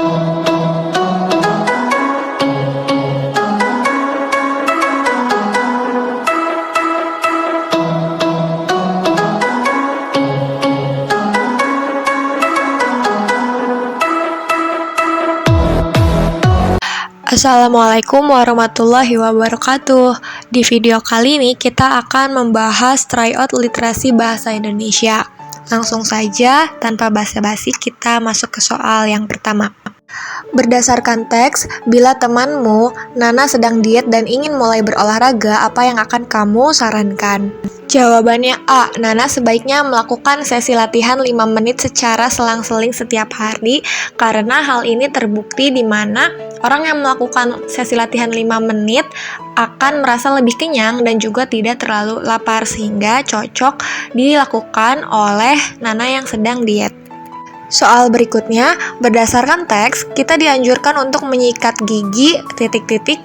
Assalamualaikum warahmatullahi wabarakatuh. Di video kali ini kita akan membahas tryout literasi bahasa Indonesia. Langsung saja, tanpa basa-basi kita masuk ke soal yang pertama. Berdasarkan teks, bila temanmu, Nana sedang diet dan ingin mulai berolahraga, apa yang akan kamu sarankan? Jawabannya A. Nana sebaiknya melakukan sesi latihan 5 menit secara selang-seling setiap hari karena hal ini terbukti di mana orang yang melakukan sesi latihan 5 menit akan merasa lebih kenyang dan juga tidak terlalu lapar sehingga cocok dilakukan oleh Nana yang sedang diet. Soal berikutnya, berdasarkan teks, kita dianjurkan untuk menyikat gigi ...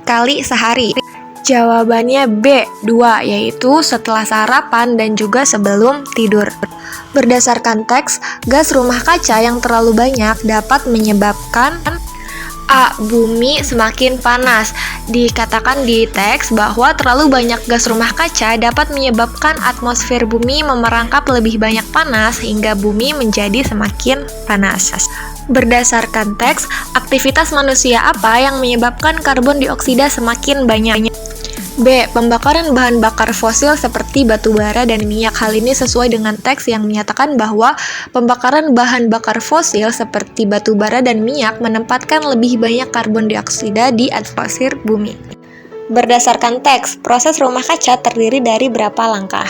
kali sehari. Jawabannya B. 2, yaitu setelah sarapan dan juga sebelum tidur. Berdasarkan teks, gas rumah kaca yang terlalu banyak dapat menyebabkan A. Bumi semakin panas. Dikatakan di teks bahwa terlalu banyak gas rumah kaca dapat menyebabkan atmosfer bumi memerangkap lebih banyak panas hingga bumi menjadi semakin panas. Berdasarkan teks, aktivitas manusia apa yang menyebabkan karbon dioksida semakin banyak? B. Pembakaran bahan bakar fosil seperti batu bara dan minyak. Hal ini sesuai dengan teks yang menyatakan bahwa pembakaran bahan bakar fosil seperti batu bara dan minyak menempatkan lebih banyak karbon dioksida di atmosfer bumi. Berdasarkan teks, proses rumah kaca terdiri dari berapa langkah?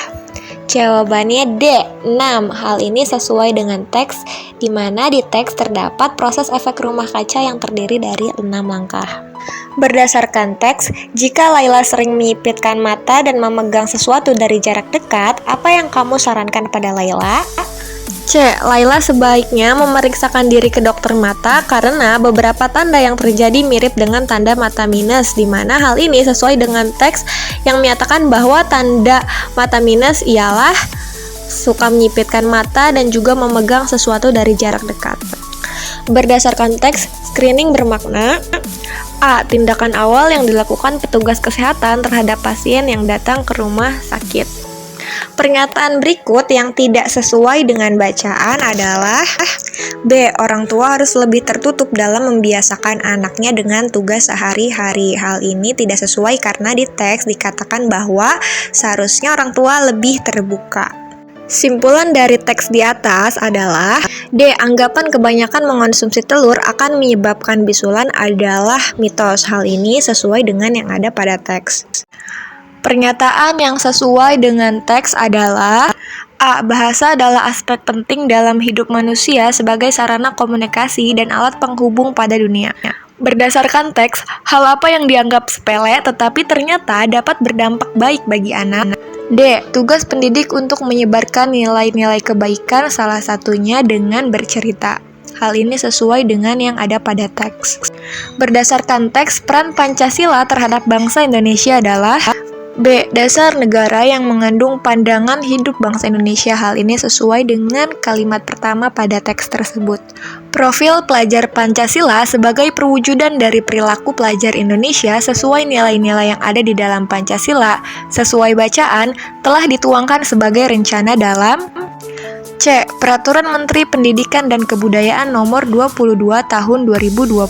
Jawabannya D. 6. Hal ini sesuai dengan teks, di mana di teks terdapat proses efek rumah kaca yang terdiri dari 6 langkah. Berdasarkan teks, jika Laila sering menyipitkan mata dan memegang sesuatu dari jarak dekat, apa yang kamu sarankan pada Laila? C. Laila sebaiknya memeriksakan diri ke dokter mata karena beberapa tanda yang terjadi mirip dengan tanda mata minus, di mana hal ini sesuai dengan teks yang menyatakan bahwa tanda mata minus ialah suka menyipitkan mata dan juga memegang sesuatu dari jarak dekat. Berdasarkan teks, screening bermakna A. Tindakan awal yang dilakukan petugas kesehatan terhadap pasien yang datang ke rumah sakit. Pernyataan berikut yang tidak sesuai dengan bacaan adalah B. Orang tua harus lebih tertutup dalam membiasakan anaknya dengan tugas sehari-hari. Hal ini tidak sesuai karena di teks dikatakan bahwa seharusnya orang tua lebih terbuka. Simpulan dari teks di atas adalah D. Anggapan kebanyakan mengonsumsi telur akan menyebabkan bisulan adalah mitos. Hal ini sesuai dengan yang ada pada teks. Pernyataan yang sesuai dengan teks adalah A. Bahasa adalah aspek penting dalam hidup manusia sebagai sarana komunikasi dan alat penghubung pada dunia. Berdasarkan teks, hal apa yang dianggap sepele tetapi ternyata dapat berdampak baik bagi anak? D. Tugas pendidik untuk menyebarkan nilai-nilai kebaikan, salah satunya dengan bercerita. Hal ini sesuai dengan yang ada pada teks. Berdasarkan teks, peran Pancasila terhadap bangsa Indonesia adalah B. Dasar negara yang mengandung pandangan hidup bangsa Indonesia. Hal ini sesuai dengan kalimat pertama pada teks tersebut. Profil pelajar Pancasila sebagai perwujudan dari perilaku pelajar Indonesia sesuai nilai-nilai yang ada di dalam Pancasila, sesuai bacaan, telah dituangkan sebagai rencana dalam C. Peraturan Menteri Pendidikan dan Kebudayaan Nomor 22 Tahun 2022.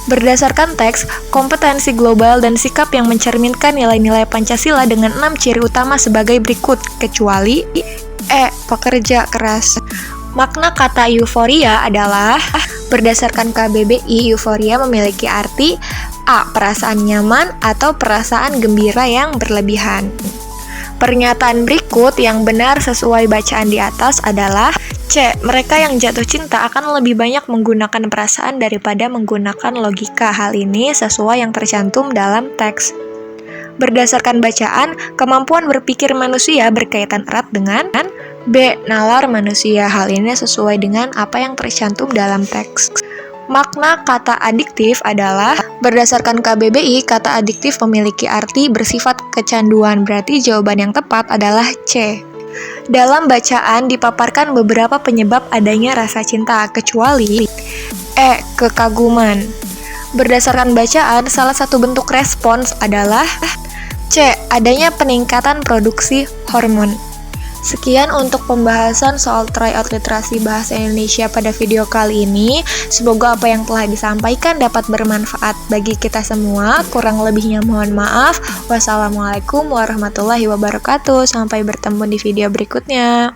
Berdasarkan teks, kompetensi global dan sikap yang mencerminkan nilai-nilai Pancasila dengan 6 ciri utama sebagai berikut, kecuali E. Pekerja keras. Makna kata euforia adalah berdasarkan KBBI, euforia memiliki arti A. Perasaan nyaman atau perasaan gembira yang berlebihan. Pernyataan berikut yang benar sesuai bacaan di atas adalah C. Mereka yang jatuh cinta akan lebih banyak menggunakan perasaan daripada menggunakan logika. Hal ini sesuai yang tercantum dalam teks. Berdasarkan bacaan, kemampuan berpikir manusia berkaitan erat dengan B. Nalar manusia. Hal ini sesuai dengan apa yang tercantum dalam teks. Makna kata adiktif adalah berdasarkan KBBI, kata adiktif memiliki arti bersifat kecanduan. Berarti jawaban yang tepat adalah C. Dalam bacaan dipaparkan beberapa penyebab adanya rasa cinta, kecuali E. Kekaguman. Berdasarkan bacaan, salah satu bentuk respons adalah C. Adanya peningkatan produksi hormon. Sekian untuk pembahasan soal tryout literasi bahasa Indonesia pada video kali ini. Semoga apa yang telah disampaikan dapat bermanfaat bagi kita semua. Kurang lebihnya mohon maaf. Wassalamualaikum warahmatullahi wabarakatuh. Sampai bertemu di video berikutnya.